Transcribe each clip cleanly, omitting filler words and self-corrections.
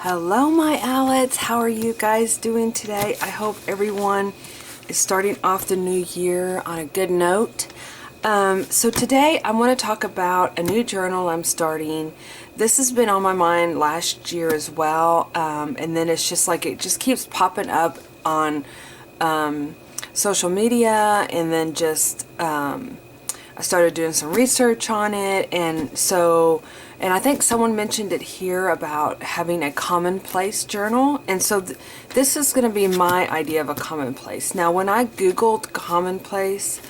Hello my Owlettes, how are you guys doing today? I hope everyone is starting off the new year on a good note. So today I want to talk about a new journal I'm starting. This has been on my mind last year as well, and then it's just like it just keeps popping up on social media, and then just I started doing some research on it, and I think someone mentioned it here about having a commonplace journal, and so this is going to be my idea of a commonplace. Now when I googled commonplace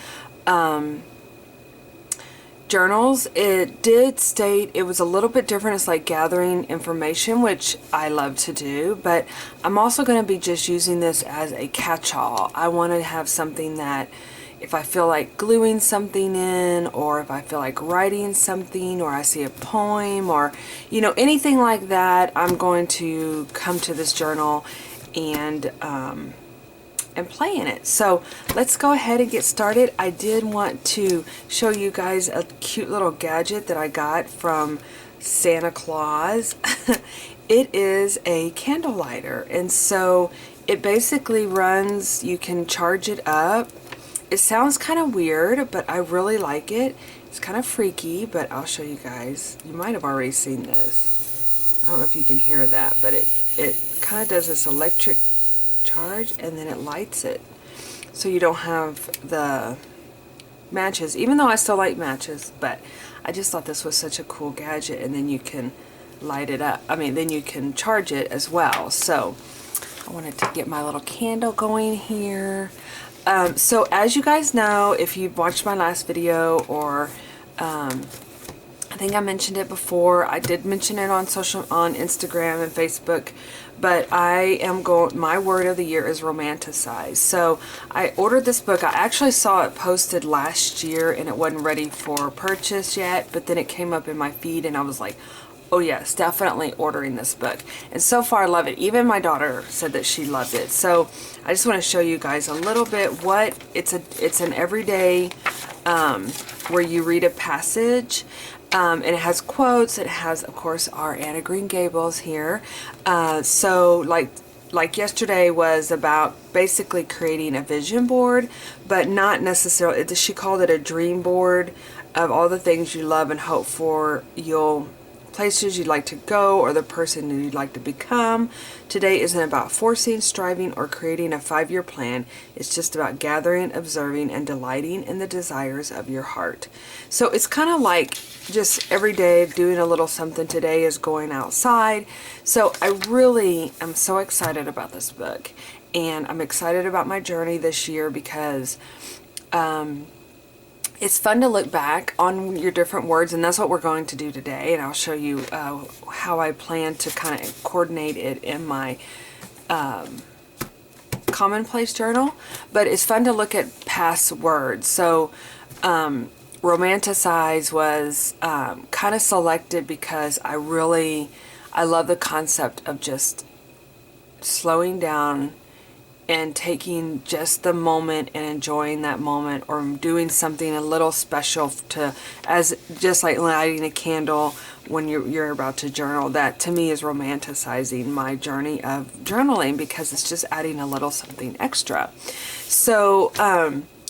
journals, it did state it was a little bit different. It's like gathering information, which I love to do, but I'm also going to be just using this as a catch-all. I want to have something that if I feel like gluing something in, or if I feel like writing something, or I see a poem, or anything like that, I'm going to come to this journal and play in it. So let's go ahead and get started. I did want to show you guys a cute little gadget that I got from Santa Claus. It is a candle lighter, and so it basically runs, you can charge it up. It sounds kind of weird, but I really like it. It's kind of freaky, but I'll show you guys. You might have already seen this. I don't know if you can hear that, but it kind of does this electric charge, and then it lights it. So you don't have the matches, even though I still like matches, but I just thought this was such a cool gadget, and then you can light it up. Then you can charge it as well. So I wanted to get my little candle going here. So as you guys know, if you've watched my last video, or I think I mentioned it before, I did mention it on Instagram and Facebook, but my word of the year is Romanticize. So I ordered this book. I actually saw it posted last year and it wasn't ready for purchase yet, but then it came up in my feed and I was like, oh yes, definitely ordering this book. And so far I love it. Even my daughter said that she loved it. So I just want to show you guys a little bit what it's an everyday where you read a passage, and it has quotes. It has, of course, our Anna Green Gables here. So like yesterday was about basically creating a vision board, but not necessarily, she called it a dream board of all the things you love and hope for, places you'd like to go, or the person you'd like to become. Today isn't about forcing, striving, or creating a 5-year plan. It's just about gathering, observing, and delighting in the desires of your heart. So it's kind of like just every day doing a little something. Today is going outside. So I really am so excited about this book, and I'm excited about my journey this year because it's fun to look back on your different words, and that's what we're going to do today. And I'll show you how I plan to kind of coordinate it in my commonplace journal. But it's fun to look at past words. So Romanticize was kind of selected because I love the concept of just slowing down and taking just the moment and enjoying that moment, or doing something a little special as just like lighting a candle when you're about to journal. That to me is romanticizing my journey of journaling, because it's just adding a little something extra. So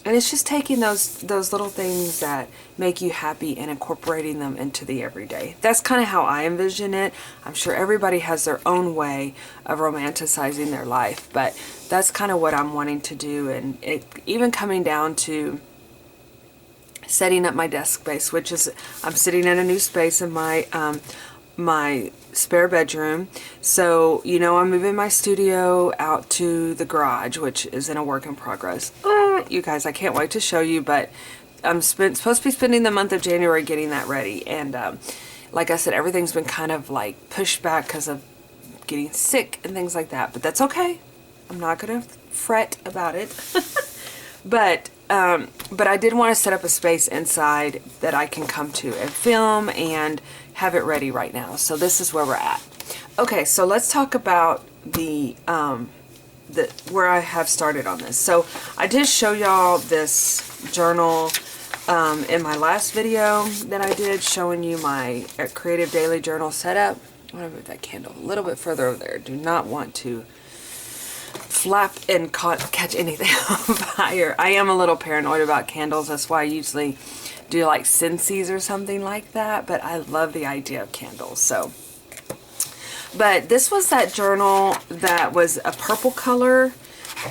and it's just taking those little things that make you happy and incorporating them into the everyday. That's kind of how I envision it. I'm sure everybody has their own way of romanticizing their life, but that's kind of what I'm wanting to do. And it even coming down to setting up my desk space, which is, I'm sitting in a new space in my my spare bedroom. So I'm moving my studio out to the garage, which is in a work in progress. You guys, I can't wait to show you, but I'm supposed to be spending the month of January getting that ready. And like I said, everything's been kind of like pushed back because of getting sick and things like that, but that's okay. I'm not gonna fret about it. But I did want to set up a space inside that I can come to and film and have it ready right now. So this is where we're at. Okay, so let's talk about where I have started on this. So I did show y'all this journal in my last video that I did, showing you my creative daily journal setup. I want to move that candle a little bit further over there. Do not want to flap and catch anything on fire. I am a little paranoid about candles. That's why I usually do like Scentsies or something like that. But I love the idea of candles. So, but this was that journal that was a purple color.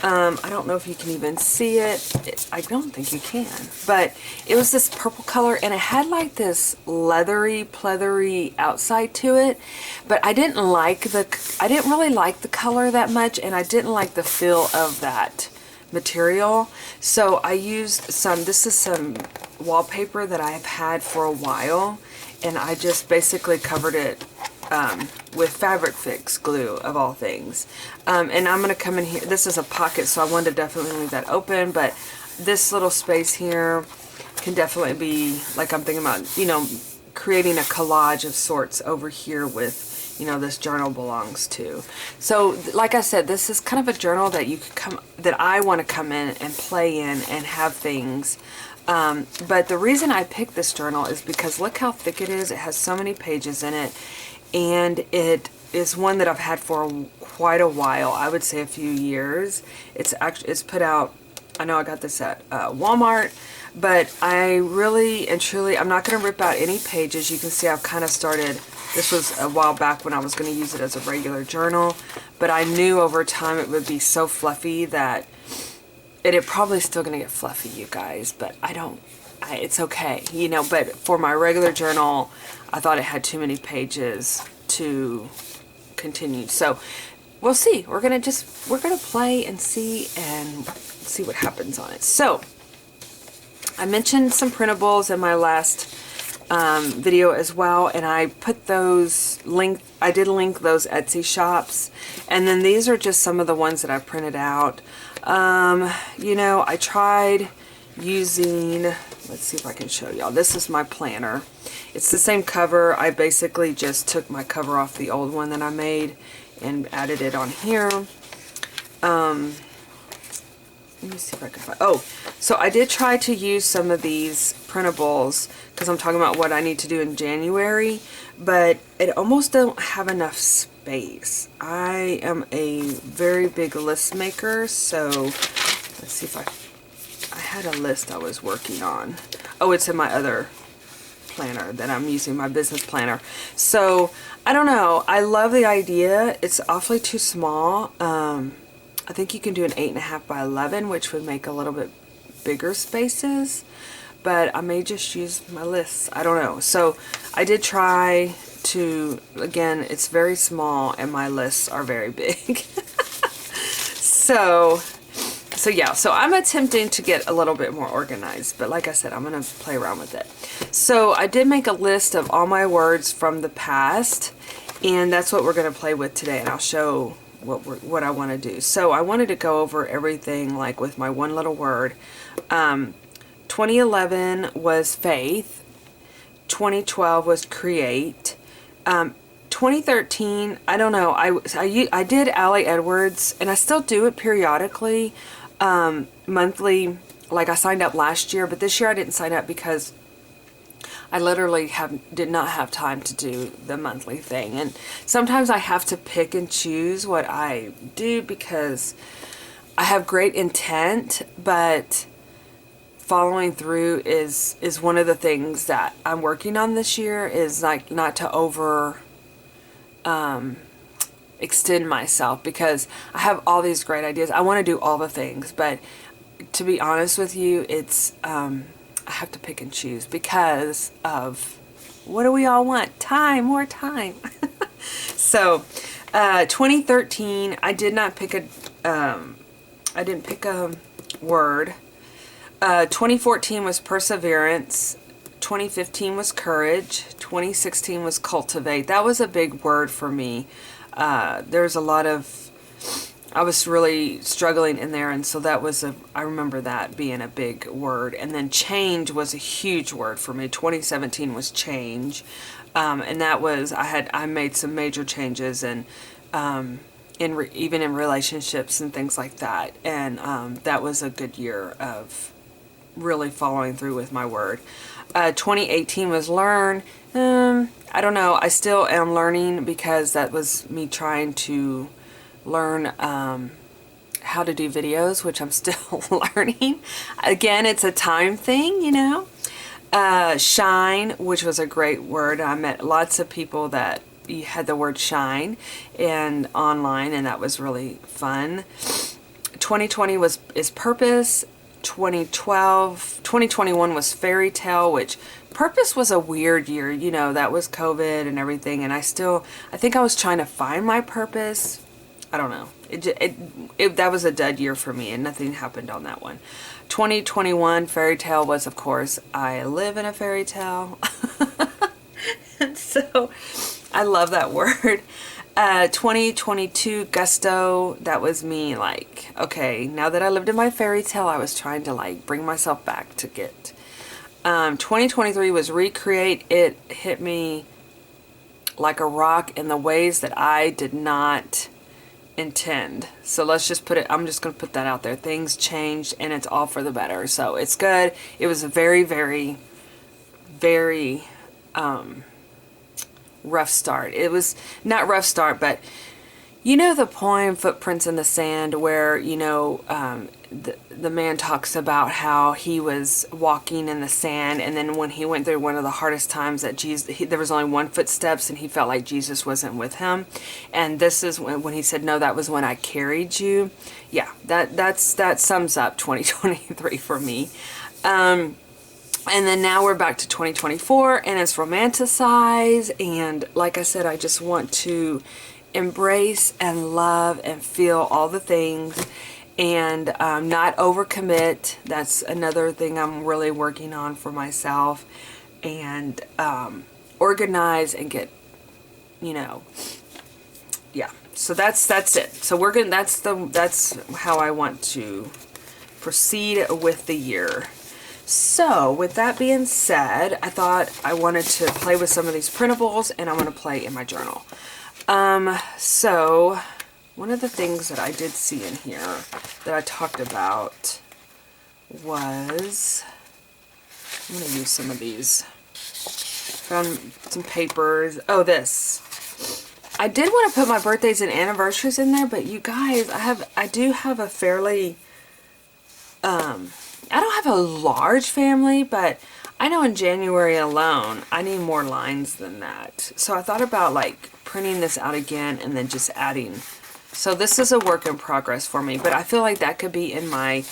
I don't know if you can even see it. I don't think you can. But it was this purple color, and it had like this leathery, pleathery outside to it. But I didn't really like the color that much, and I didn't like the feel of that material. So I used this is some wallpaper that I have had for a while, and I just basically covered it with fabric fix glue, of all things. And I'm going to come in here. This is a pocket, so I wanted to definitely leave that open, but this little space here can definitely be, like, I'm thinking about, you know, creating a collage of sorts over here with, you know, this journal belongs to. So, like I said, this is kind of a journal that you could that I want to come in and play in and have things. But the reason I picked this journal is because look how thick it is. It has so many pages in it. And it is one that I've had for quite a while. I would say a few years. It's put out, I know I got this at Walmart, but I really and truly, I'm not going to rip out any pages. You can see I've kind of started, this was a while back when I was going to use it as a regular journal, but I knew over time it would be so fluffy that it's probably still going to get fluffy, you guys, but it's okay, you know. But for my regular journal, I thought it had too many pages to continue. So we'll see. We're gonna play and see what happens on it. So I mentioned some printables in my last video as well, and I put those I did link those Etsy shops, and then these are just some of the ones that I printed out. You know, I tried using, let's see if I can show y'all. This is my planner. It's the same cover. I basically just took my cover off the old one that I made and added it on here. Let me see if I can find, so I did try to use some of these printables because I'm talking about what I need to do in January, but it almost don't have enough space. I am a very big list maker, so let's see if I had a list I was working on. Oh, it's in my other planner that I'm using, my business planner. So I don't know. I love the idea. It's awfully too small. I think you can do an 8.5 by 11, which would make a little bit bigger spaces, but I may just use my lists. I don't know. So I did try to, again, it's very small and my lists are very big. So yeah, so I'm attempting to get a little bit more organized, but like I said, I'm going to play around with it. So I did make a list of all my words from the past, and that's what we're going to play with today, and I'll show what I want to do. So I wanted to go over everything like with my one little word. 2011 was faith. 2012 was create. 2013, I don't know, I did Allie Edwards, and I still do it periodically, monthly. Like I signed up last year, but this year I didn't sign up because I literally did not have time to do the monthly thing. And sometimes I have to pick and choose what I do because I have great intent, but following through is one of the things that I'm working on this year, is like not to over extend myself, because I have all these great ideas. I want to do all the things, but to be honest with you, it's I have to pick and choose because of, what do we all want? Time, more time. So 2013, I did not pick I didn't pick a word. 2014 was perseverance. 2015 was courage. 2016 was cultivate. That was a big word for me. There's a lot of, I was really struggling in there, and so that was I remember that being a big word. And then change was a huge word for me. 2017 was change, and that was, I made some major changes, and even in relationships and things like that, and that was a good year of really following through with my word. 2018 was learn. I don't know. I still am learning because that was me trying to learn how to do videos, which I'm still learning. Again, it's a time thing, you know. Shine, which was a great word. I met lots of people that had the word shine and online, and that was really fun. 2020 is purpose. 2021 was fairy tale, which purpose was a weird year. You know, that was COVID and everything, and I think I was trying to find my purpose. I don't know. That was a dead year for me, and nothing happened on that one. 2021 fairy tale was, of course, I live in a fairy tale. And so I love that word. 2022 gusto, that was me, like, okay, now that I lived in my fairy tale, I was trying to like bring myself back to get. 2023 was recreate. It hit me like a rock in the ways that I did not intend. So let's just put it, I'm just going to put that out there. Things changed and it's all for the better. So it's good. It was a very, very, very rough start. It was not rough start, but you know the poem Footprints in the Sand, where, you know, the man talks about how he was walking in the sand, and then when he went through one of the hardest times that there was only one footsteps and he felt like Jesus wasn't with him. And this is when he said, no, that was when I carried you. Yeah, that sums up 2023 for me. And then now we're back to 2024 and it's Romanticize. And like I said, I just want to embrace and love and feel all the things and not overcommit. That's another thing I'm really working on for myself. And organize and get, you know, yeah. So that's it. So we're gonna, that's how I want to proceed with the year. So with that being said, I thought I wanted to play with some of these printables, and I'm going to play in my journal. So one of the things that I did see in here that I talked about was, I'm going to use some of these. Found some papers. Oh, this. I did want to put my birthdays and anniversaries in there, but you guys, I do have a fairly, I don't have a large family, but I know in January alone, I need more lines than that. So I thought about like printing this out again and then just adding. So this is a work in progress for me, but I feel like that could be in my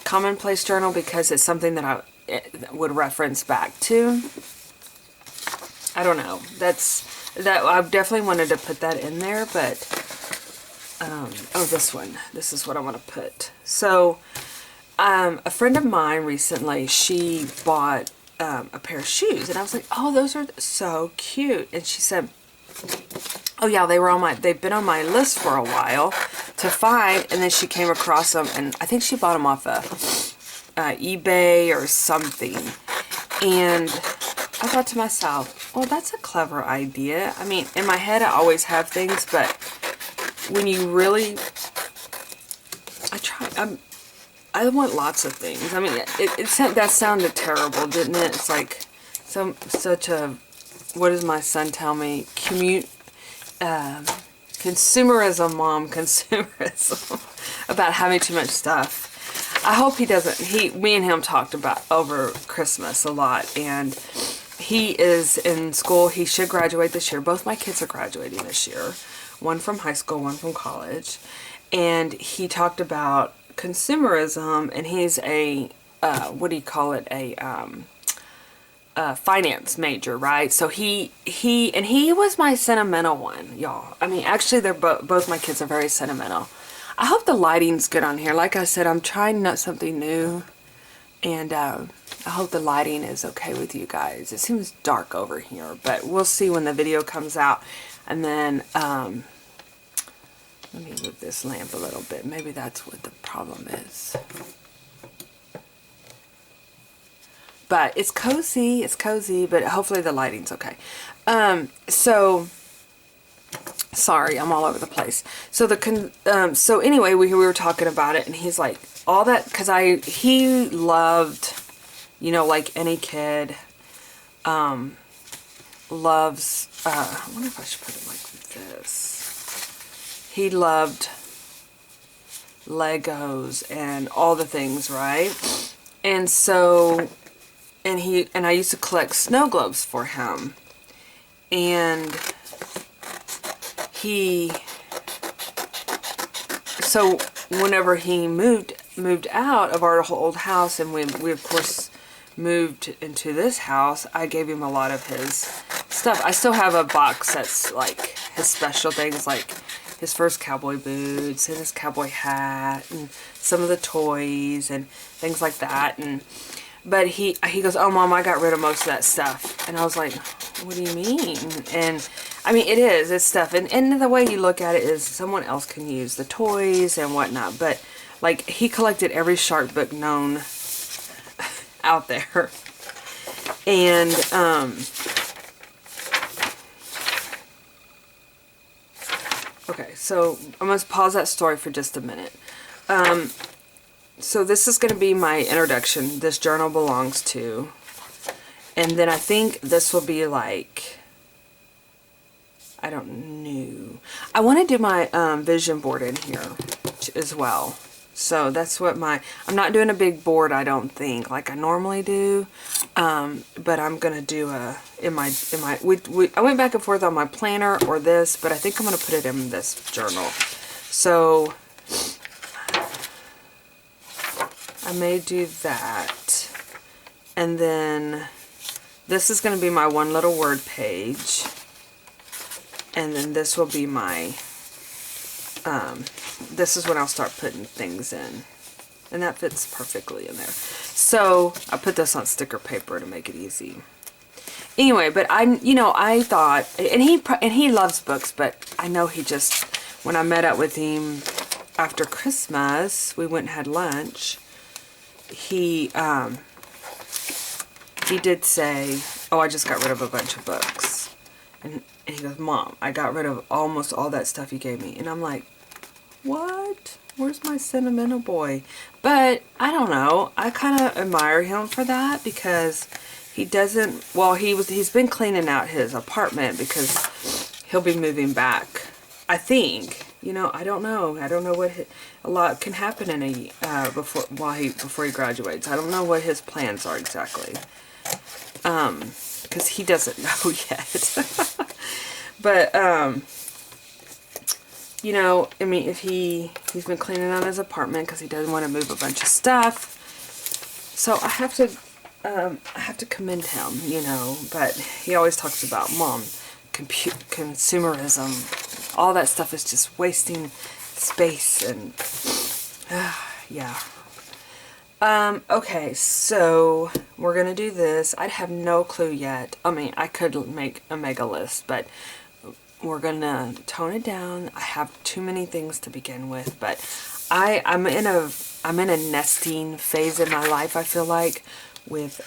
Commonplace journal because it's something that I would reference back to. I don't know. I definitely wanted to put that in there, but oh, this one. This is what I want to put. So a friend of mine recently, she bought a pair of shoes, and I was like, oh, those are so cute. And she said, oh yeah, they've been on my list for a while to find. And then she came across them, and I think she bought them off of eBay or something. And I thought to myself, well, that's a clever idea. I mean, in my head, I always have things, but when you really, I want lots of things. I mean, that sounded terrible, didn't it? It's like such a, what does my son tell me? Consumerism, mom, consumerism, about having too much stuff. I hope he doesn't. Me and him talked about over Christmas a lot, and he is in school. He should graduate this year. Both my kids are graduating this year. One from high school, one from college. And he talked about consumerism, and he's a what do you call it, a finance major, right? So he was my sentimental one, y'all. I mean, actually, they're both my kids are very sentimental. I hope the lighting's good on here. Like I said, I'm trying something new, and I hope the lighting is okay with you guys. It seems dark over here, but we'll see when the video comes out. And then let me move this lamp a little bit. Maybe that's what the problem is. But it's cozy, but hopefully the lighting's okay. So Sorry, I'm all over the place. So so anyway, we were talking about it, and he's like, all that, because he loved, you know, like any kid, loves, I wonder if I should put it like this. He loved Legos and all the things, right? And so, and I used to collect snow globes for him. And so whenever he moved out of our old house, and we of course moved into this house, I gave him a lot of his stuff. I still have a box that's like his special things, like his first cowboy boots and his cowboy hat and some of the toys and things like that. But he goes, oh Mom, I got rid of most of that stuff. And I was like, what do you mean? And I mean, it's stuff. And the way you look at it is someone else can use the toys and whatnot. But like, he collected every shark book known out there. And, okay, so I'm going to pause that story for just a minute. So this is going to be my introduction. This journal belongs to. And then I think this will be like, I don't know. I want to do my vision board in here as well. So that's what I'm not doing a big board, I don't think, like I normally do. But I'm going to do I went back and forth on my planner or this, but I think I'm going to put it in this journal. So I may do that. And then this is going to be my one little word page. And then this will be my, this is when I'll start putting things in. And that fits perfectly in there. So I put this on sticker paper to make it easy. Anyway, but I thought, and he loves books, but I know he just, when I met up with him after Christmas, we went and had lunch. He did say, oh, I just got rid of a bunch of books. And he goes, Mom, I got rid of almost all that stuff you gave me. And I'm like, what? Where's my sentimental boy? But I don't know. I kind of admire him for that, because he doesn't, well, he's been cleaning out his apartment because he'll be moving back. I think, I don't know. I don't know what a lot can happen in before he graduates. I don't know what his plans are exactly. Because he doesn't know yet. But, I mean, if he's been cleaning out his apartment because he doesn't want to move a bunch of stuff. So I have to commend him, but he always talks about, Mom, consumerism, all that stuff is just wasting space and, yeah. Okay, so we're going to do this. I have no clue yet. I mean, I could make a mega list, but we're going to tone it down. I have too many things to begin with, but I'm in a nesting phase in my life, I feel like, with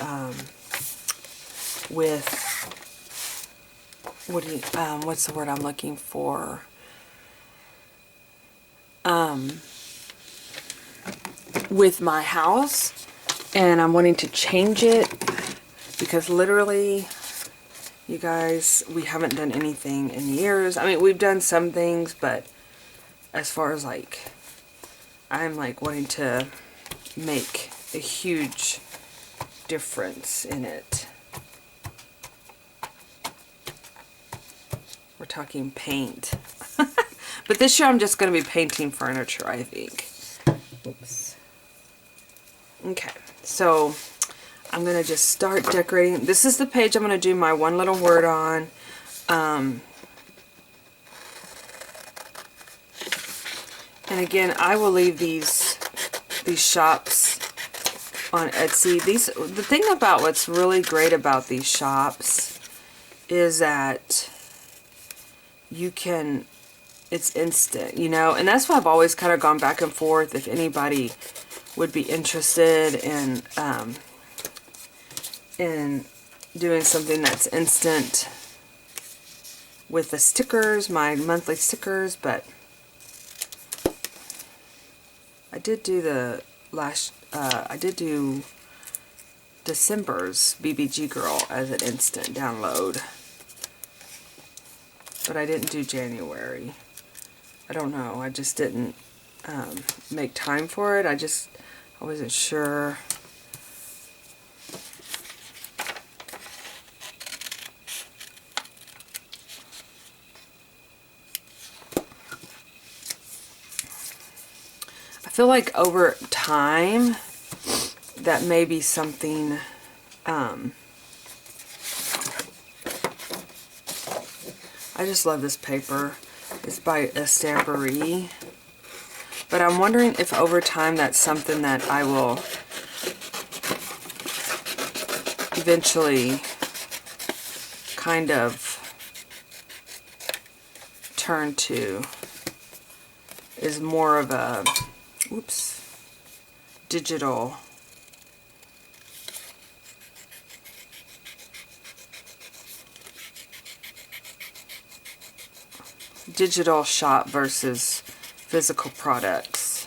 what's the word I'm looking for? With my house, and I'm wanting to change it because literally, you guys, we haven't done anything in years. I mean, we've done some things, but as far as like, I'm like wanting to make a huge difference in it. We're talking paint. But this year I'm just going to be painting furniture, I think. Oops. Okay, so I'm going to just start decorating. This is the page I'm going to do my one little word on. And again, I will leave these shops on Etsy. The thing about what's really great about these shops is that you can, it's instant, and that's why I've always kind of gone back and forth if anybody would be interested in doing something that's instant with the stickers, my monthly stickers, but I did do the I did do December's BBG Girl as an instant download, but I didn't do January. I don't know, I just didn't make time for it. I wasn't sure. I feel like over time that may be something I just love this paper. It's by a Stampery. But I'm wondering if over time that's something that I will eventually kind of turn to, is more of a, oops, digital shop versus physical products.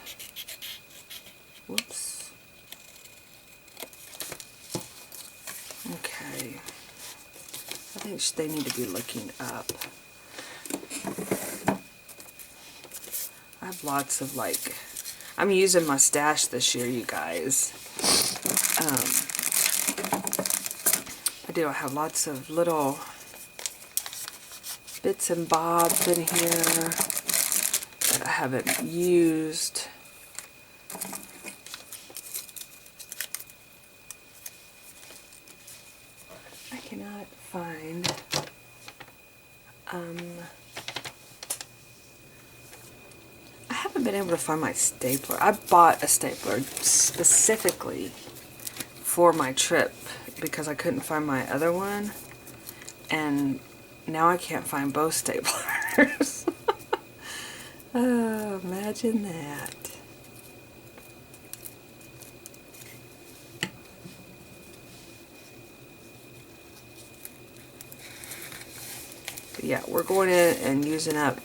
Whoops. Okay. I think they need to be looking up. I have lots of I'm using my stash this year, you guys. I have lots of little bits and bobs in here that I haven't used. I cannot find I haven't been able to find my stapler. I bought a stapler specifically for my trip because I couldn't find my other one, and now I can't find both staplers. Oh, imagine that. But yeah, we're going in and using up.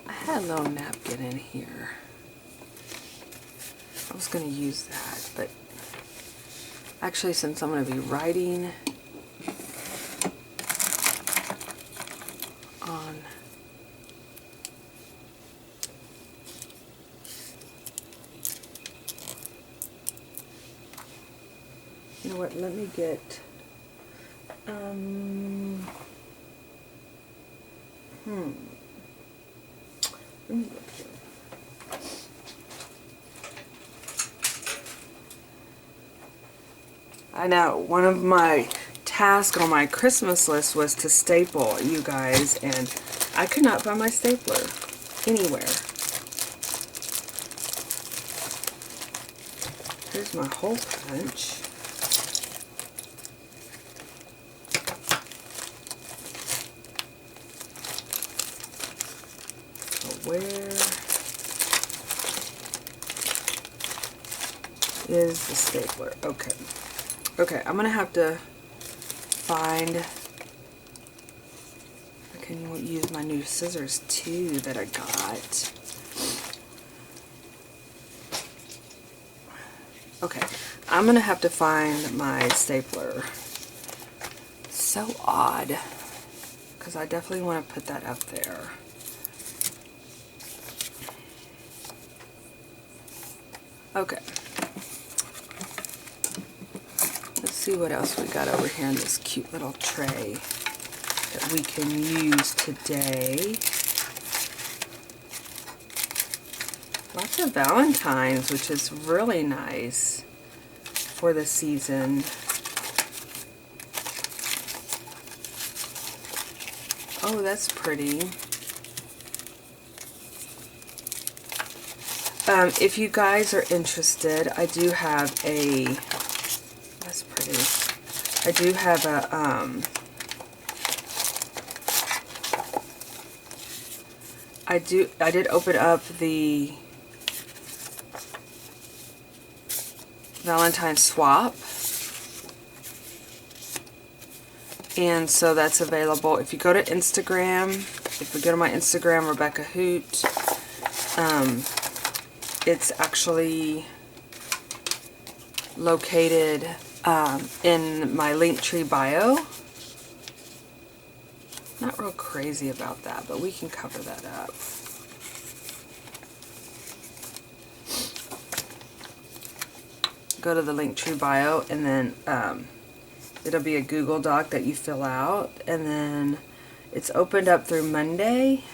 I had a little napkin in here. I was going to use that, but actually, since I'm going to be writing on you know what, let me get let me look here. I know, one of my tasks on my Christmas list was to staple, you guys, and I could not find my stapler anywhere. Here's my hole punch. So where is the stapler? Okay. Okay, I'm gonna have to find, I can use my new scissors too that I got. Okay, I'm gonna have to find my stapler. So odd, because I definitely want to put that up there. Okay. Let's see what else we got over here in this cute little tray that we can use today. Lots of Valentines, which is really nice for the season. Oh, that's pretty. If you guys are interested, I do have a, that's pretty. I do have a, I did open up the Valentine swap, And so that's available. If you go to Instagram, if we go to my Instagram, Rebecca Hoot, it's actually located in my Linktree bio. Not real crazy about that, but we can cover that up. Go to the Linktree bio, and then it'll be a Google Doc that you fill out, and then it's opened up through Monday,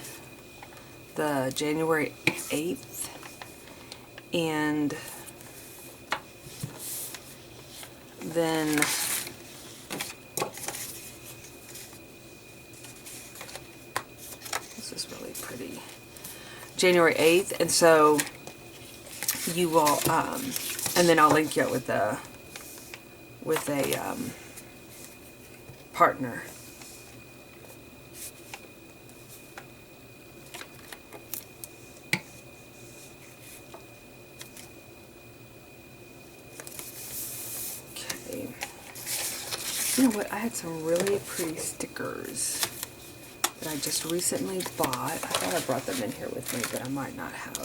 the January 8th, and then this is really pretty. January 8th, and so you will, and then I'll link you up with a partner. Okay. You know what? I had some really pretty stickers that I just recently bought. I thought I brought them in here with me, but I might not have.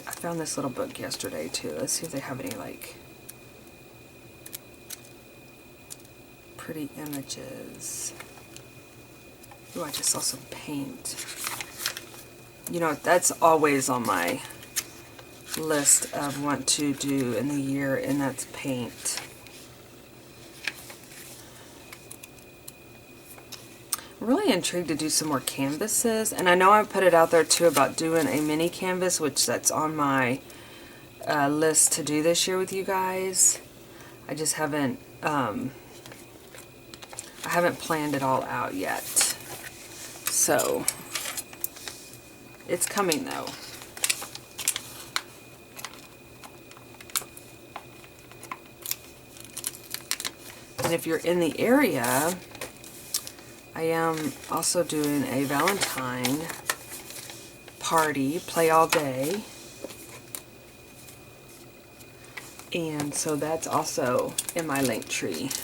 I found this little book yesterday too. Let's see if they have any like pretty images. Oh, I just saw some paint. You know, that's always on my list of what to do in the year, and that's paint. I'm really intrigued to do some more canvases, and I know I put it out there too about doing a mini canvas, which that's on my list to do this year with you guys. I just haven't I haven't planned it all out yet, so it's coming though. And if you're in the area, I am also doing a Valentine party, play all day. And so that's also in my Linktree.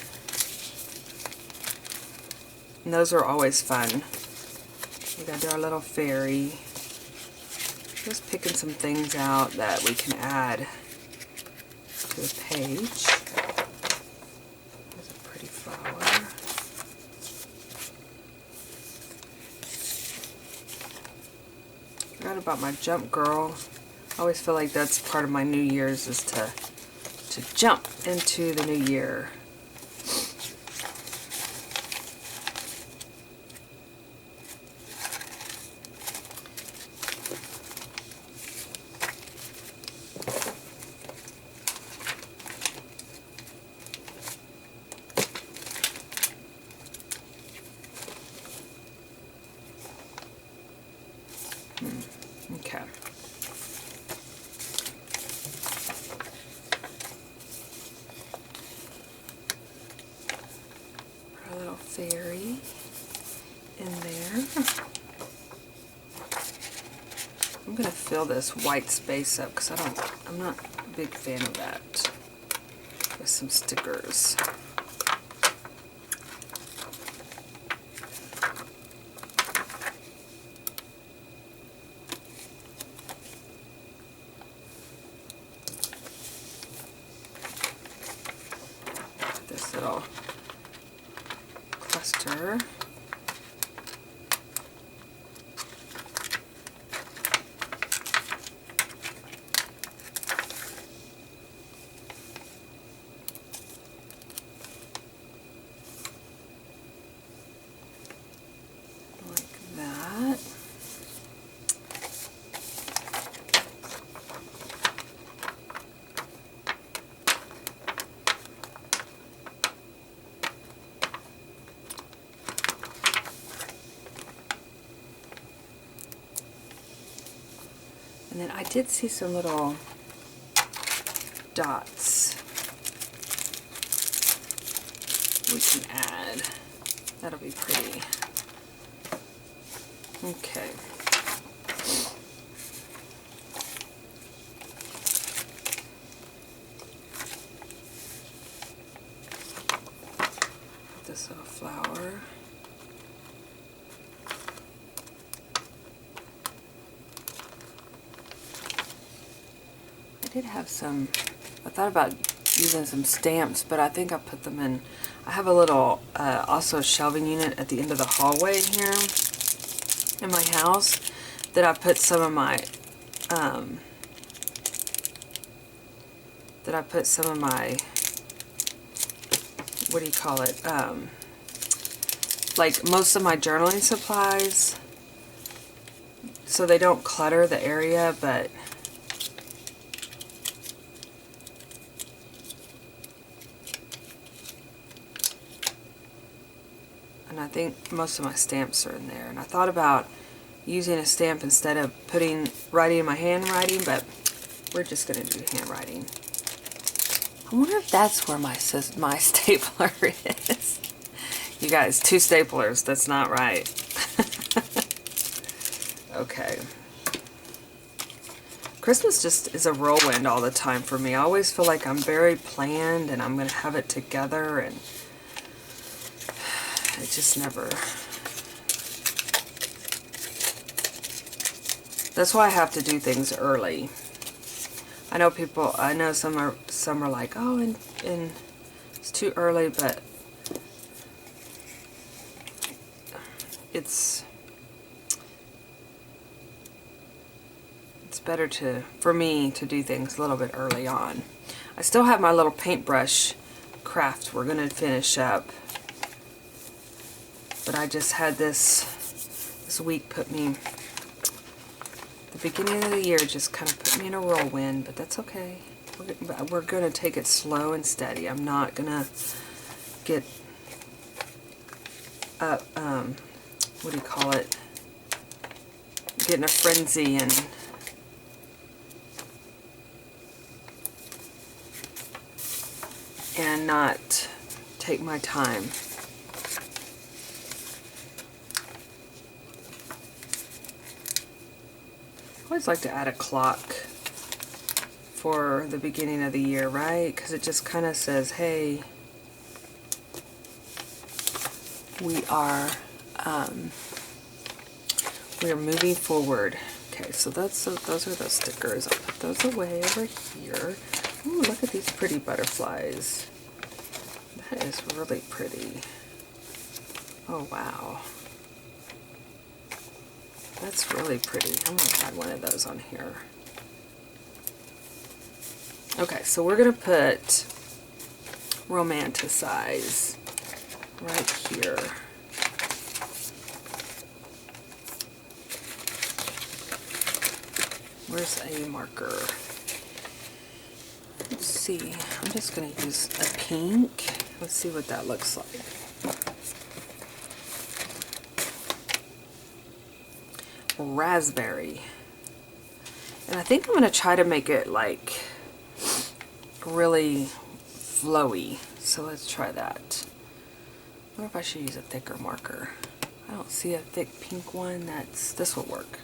And those are always fun. We got our little fairy. Just picking some things out that we can add to the page. There's a pretty flower. Forgot about my jump girl. I always feel like that's part of my New Year's, is to jump into the new year. Okay. Our little fairy in there. I'm gonna fill this white space up because I'm not a big fan of that. With some stickers. This little cluster. And then I did see some little dots we can add. That'll be pretty. Okay. Put this little did have some, I thought about using some stamps, but I think I put them in, I have a little, also a shelving unit at the end of the hallway here in my house that I put some of my, what do you call it, like most of my journaling supplies, so they don't clutter the area, but and I think most of my stamps are in there. And I thought about using a stamp instead of writing in my handwriting, but we're just going to do handwriting. I wonder if that's where my stapler is. You guys, 2 staplers, that's not right. Okay. Christmas just is a whirlwind all the time for me. I always feel like I'm very planned and I'm going to have it together, and it just never. That's why I have to do things early. I know some are like, oh, and it's too early, but it's better for me to do things a little bit early on. I still have my little paintbrush craft we're going to finish up, but I just had this week the beginning of the year just kind of put me in a whirlwind, but that's okay. We're going to take it slow and steady. I'm not going to get up, what do you call it, get in a frenzy and not take my time. I always like to add a clock for the beginning of the year, right? Because it just kind of says, hey, we are moving forward. Okay, so those are those stickers. I'll put those away over here. Ooh, look at these pretty butterflies. That is really pretty. Oh, wow. That's really pretty. I'm going to add one of those on here. Okay, so we're going to put Romanticize right here. Where's a marker? Let's see. I'm just going to use a pink. Let's see what that looks like. Raspberry. And I think I'm going to try to make it like really flowy. So let's try that. I wonder if I should use a thicker marker. I don't see a thick pink one. This will work.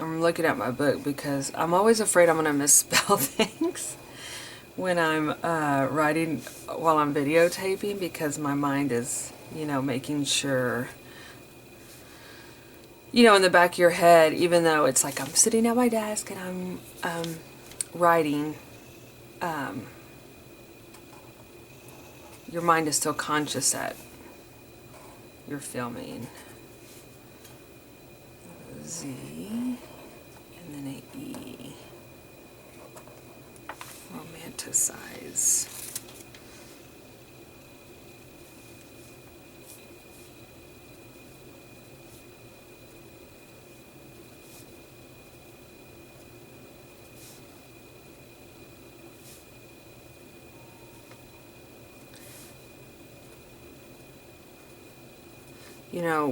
I'm looking at my book because I'm always afraid I'm going to misspell things when I'm writing while I'm videotaping, because my mind is, making sure, in the back of your head, even though it's like I'm sitting at my desk and I'm writing, your mind is still conscious that you're filming. Z. And then an E. Romanticize.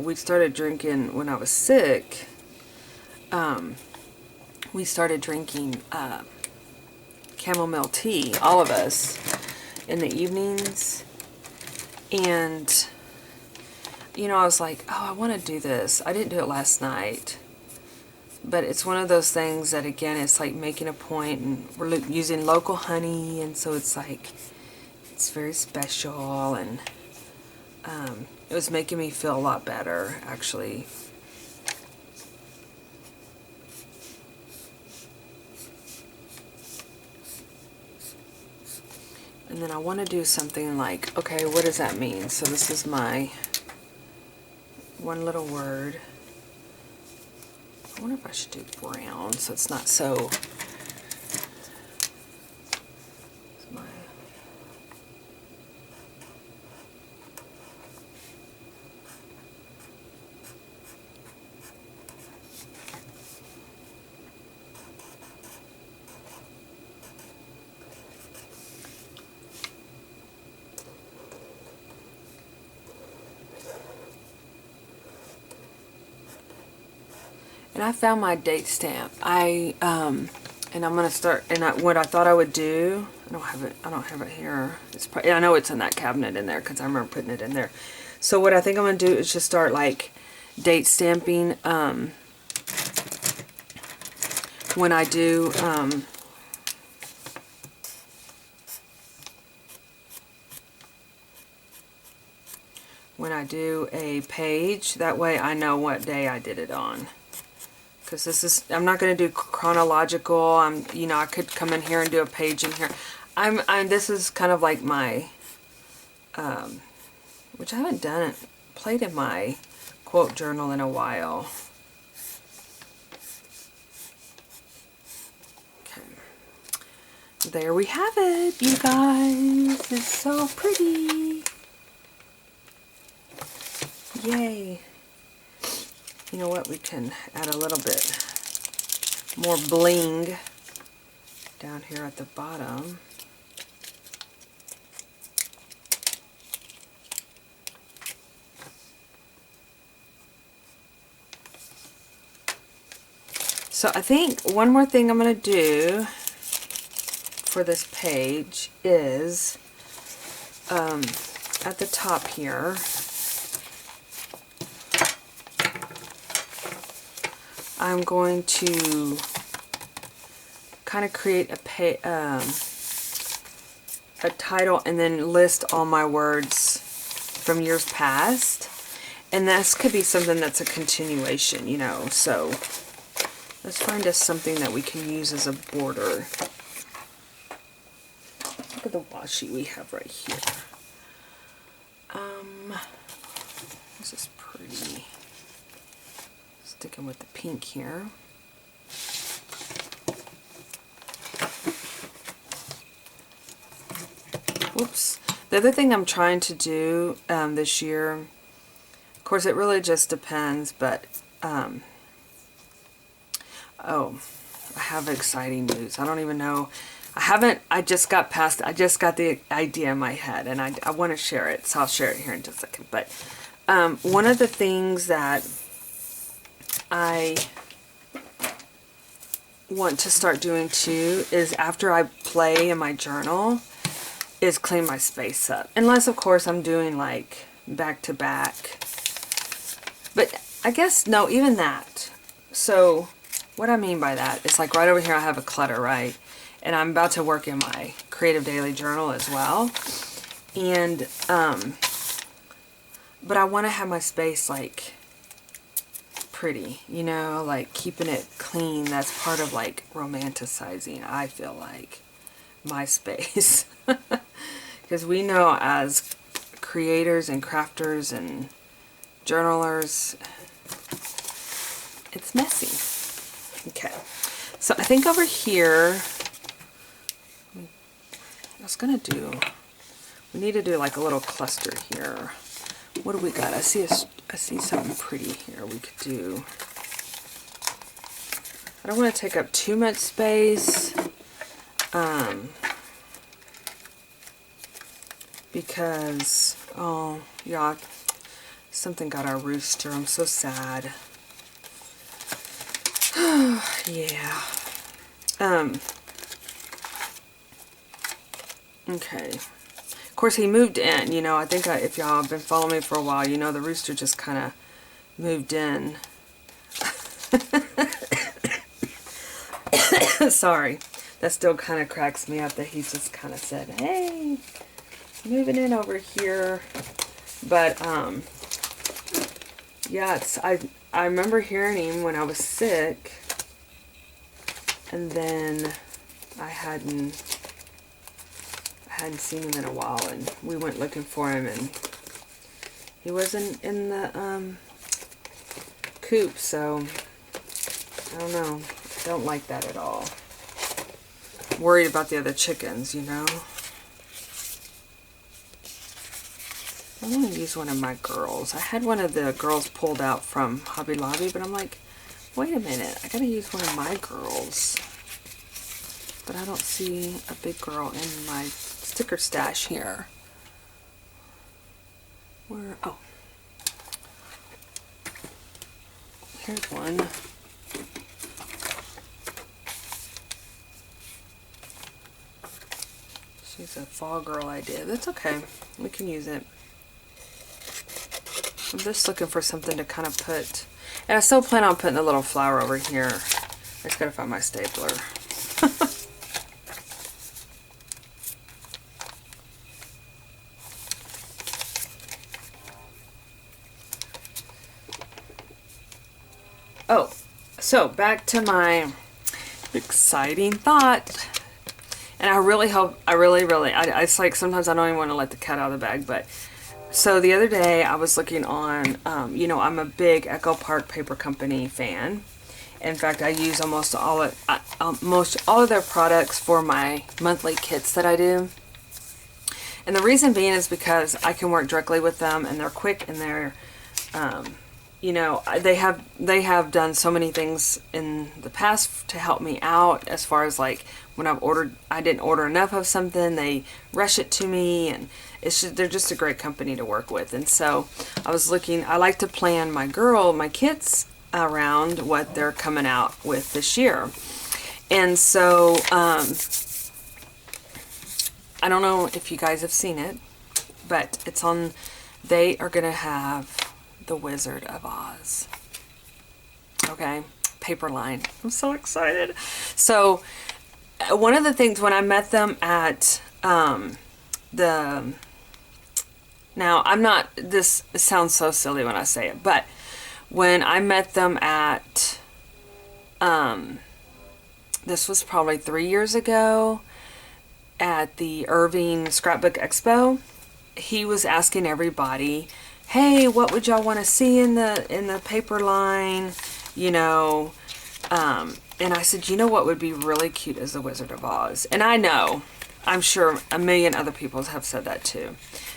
We started drinking when I was sick. We started drinking chamomile tea, all of us, in the evenings. And, I was like, oh, I want to do this. I didn't do it last night. But it's one of those things that, again, it's like making a point, and we're using local honey, and so it's like, it's very special, and it was making me feel a lot better, actually. And then I want to do something like, okay, what does that mean? So this is my one little word. I wonder if I should do brown so it's not so... And I found my date stamp. And I'm gonna start. And what I thought I would do, I don't have it here. It's probably, I know it's in that cabinet in there because I remember putting it in there. So what I think I'm gonna do is just start like date stamping. When I do. When I do a page, that way I know what day I did it on. Because this is, I'm not going to do chronological. You know, I could come in here and do a page in here. This is kind of like my, which I haven't played in my quote journal in a while. Okay. There we have it, you guys. It's so pretty. Yay. You know what, we can add a little bit more bling down here at the bottom. So I think one more thing I'm going to do for this page is at the top here, I'm going to kind of create a title and then list all my words from years past. And this could be something that's a continuation, you know. So let's find us something that we can use as a border. Look at the washi we have right here. This is pretty. Sticking with the pink here. Whoops. The other thing I'm trying to do this year, of course it really just depends, but oh, I have exciting news. I don't even know. I just got the idea in my head, and I want to share it, so I'll share it here in just a second. But one of the things that I want to start doing too is after I play in my journal is clean my space up. Unless of course I'm doing like back to back. But I guess no, even that. So what I mean by that is like right over here I have a clutter, right? And I'm about to work in my creative daily journal as well. And but I want to have my space like pretty, you know, like keeping it clean. That's part of like romanticizing, I feel like, my space. Because we know as creators and crafters and journalers, it's messy. Okay, so I think over here, I was gonna do, we need to do like a little cluster here. What do we got? I see something pretty here we could do. I don't want to take up too much space. Because, oh, yeah, something got our rooster. I'm so sad. Yeah. Okay. Of course, he moved in, you know. I think if y'all have been following me for a while, you know the rooster just kind of moved in. Sorry. That still kind of cracks me up that he just kind of said, hey, moving in over here. But, yeah, I remember hearing him when I was sick. And then I hadn't seen him in a while, and we went looking for him, and he wasn't in the coop, so I don't know. I don't like that at all. Worried about the other chickens, you know. I want to use one of my girls. I had one of the girls pulled out from Hobby Lobby, but I'm like, wait a minute, I gotta use one of my girls. But I don't see a big girl in my sticker stash here. Where? Oh. Here's one. She's a fall girl idea. That's okay. We can use it. I'm just looking for something to kind of put. And I still plan on putting a little flower over here. I just gotta find my stapler. Oh, so back to my exciting thought. And I really hope, it's like sometimes I don't even want to let the cat out of the bag, but so the other day I was looking on, you know, I'm a big Echo Park Paper Company fan. In fact, I use almost all of their products for my monthly kits that I do. And the reason being is because I can work directly with them, and they're quick, and they're, you know, they have done so many things in the past to help me out, as far as like when I didn't order enough of something, they rush it to me, and they're just a great company to work with. And so I like to plan my kits around what they're coming out with this year. And so, I don't know if you guys have seen it, but they are going to have The Wizard of Oz. Okay, paper line. I'm so excited. So one of the things when I met them at this sounds so silly when I say it, but when I met them at this was probably 3 years ago at the Irving Scrapbook Expo, he was asking everybody, hey, what would y'all want to see in the paper line, you know, and I said, you know what would be really cute is The Wizard of Oz. And I'm sure a million other people have said that too.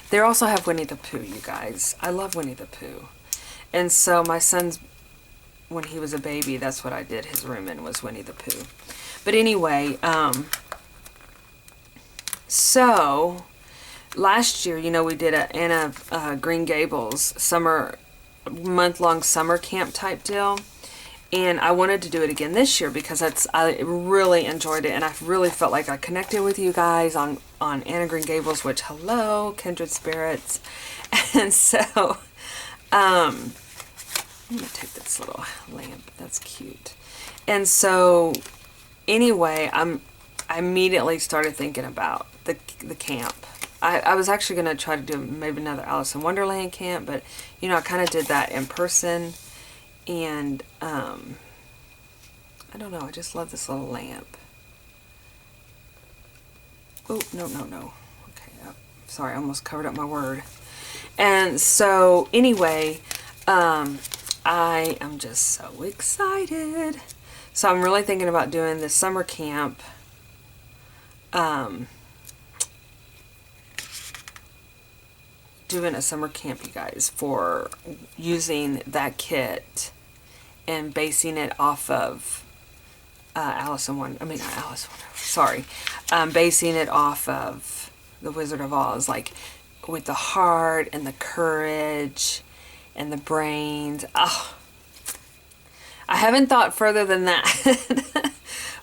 They also have Winnie the Pooh, you guys. I love Winnie the Pooh. And so my son's, when he was a baby, that's what I did his room in, was Winnie the Pooh. But anyway, so last year, you know, we did Anna Green Gables month-long summer camp type deal. And I wanted to do it again this year because I really enjoyed it, and I really felt like I connected with you guys on Anna Green Gables, which, hello, kindred spirits. And so, I'm going to take this little lamp. That's cute. And so, anyway, I immediately started thinking about the camp. I was actually going to try to do maybe another Alice in Wonderland camp, but, you know, I kind of did that in person. And, I don't know, I just love this little lamp. Oh, no. Okay, sorry, I almost covered up my word. And so, anyway, I am just so excited. So I'm really thinking about doing this summer camp. Doing a summer camp, you guys, for using that kit and basing it off of basing it off of The Wizard of Oz, like with the heart and the courage and the brains. Oh, I haven't thought further than that.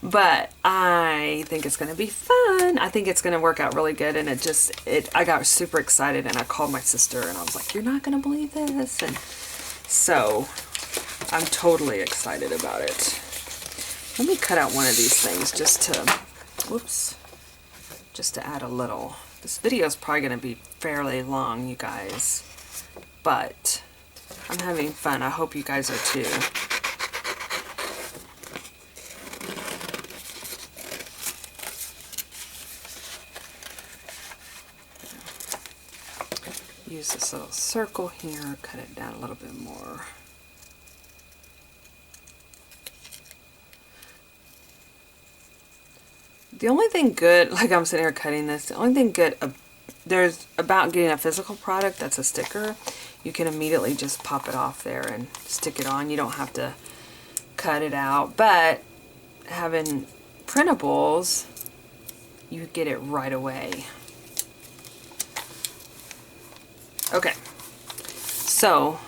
But I think it's going to be fun. I think it's going to work out really good. And I got super excited, and I called my sister and I was like, you're not going to believe this. And so I'm totally excited about it. Let me cut out one of these things just to, whoops, just to add a little. This video is probably going to be fairly long, you guys, but I'm having fun. I hope you guys are too. Use this little circle here, cut it down a little bit more. The only thing good, like I'm sitting here cutting this, the only thing good there's about getting a physical product that's a sticker, you can immediately just pop it off there and stick it on. You don't have to cut it out, but having printables, you get it right away. Okay, so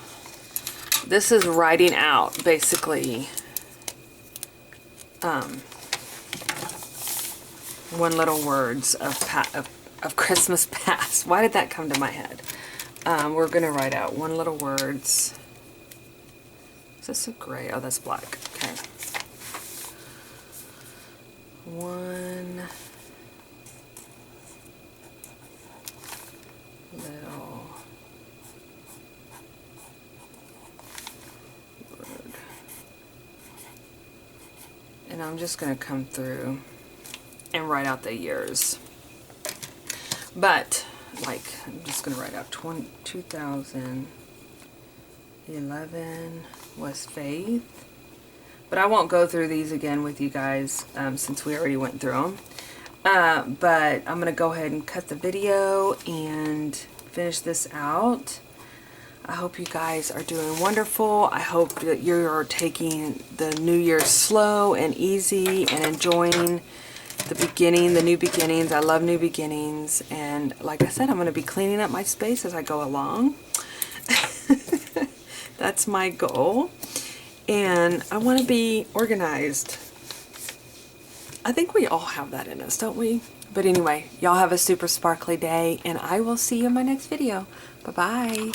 this is writing out basically one little words of Christmas past. Why did that come to my head? We're going to write out one little words. Is this a gray? Oh, that's black. Okay. One little word. And I'm just going to come through and write out the years. But, like, I'm just going to write out 2011 was Faith. But I won't go through these again with you guys since we already went through them. But I'm going to go ahead and cut the video and finish this out. I hope you guys are doing wonderful. I hope that you're taking the New Year slow and easy and enjoying the beginning, the new beginnings. I love new beginnings, and like I said, I'm going to be cleaning up my space as I go along. That's my goal, and I want to be organized. I think we all have that in us, don't we? But anyway, y'all have a super sparkly day, and I will see you in my next video. Bye-bye.